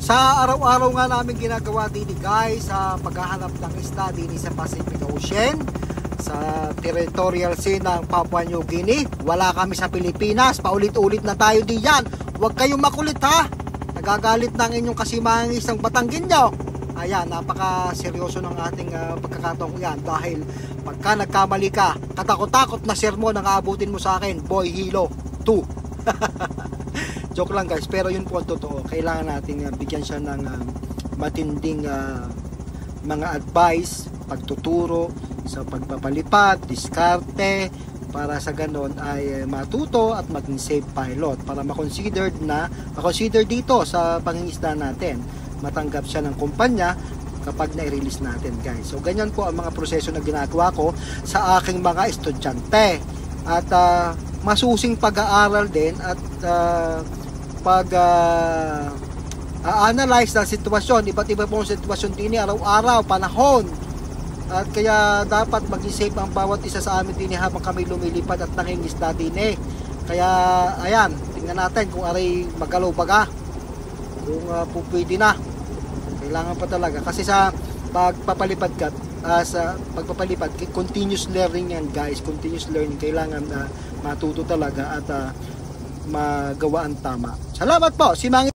Sa araw-araw nga namin ginagawa din guys sa paghahanap ng isda din sa Pacific Ocean, sa territorial sea ng Papua New Guinea. Wala kami sa Pilipinas, paulit-ulit na tayo diyan. Huwag kayong makulit ha, nagagalit ng inyong kasimahang isang Batanggin nyo. Ayan, napaka-seryoso ng ating pagkakataong yan, dahil pagka nagkamali ka, katakot-takot na sermon ang aabutin mo sa akin, Boy Hilo 2. Joke lang guys, pero yun po ang totoo. Kailangan natin bigyan siya ng matinding mga advice, pagtuturo sa pagpapalipad, diskarte, para sa ganon ay matuto at maging safe pilot, para makonsider dito sa pangingisda natin, matanggap siya ng kumpanya kapag na-release natin guys. So ganyan po ang mga proseso na ginagawa ko sa aking mga estudyante, at masusing pag-aaral din at pag-analyze ng sitwasyon. Iba't iba pong sitwasyon din araw-araw, panahon, at kaya dapat maging safe ang bawat isa sa amin din habang kami lumilipad at nangingisda din. Kaya ayan, tingnan natin kung aray magalaw baga, kung pwede na. Kailangan pa talaga kasi sa pagpapalipad ka, sa pagpapalipad, continuous learning yan guys, continuous learning. Kailangan matuto talaga at magawa ang tama. Salamat po, si Mang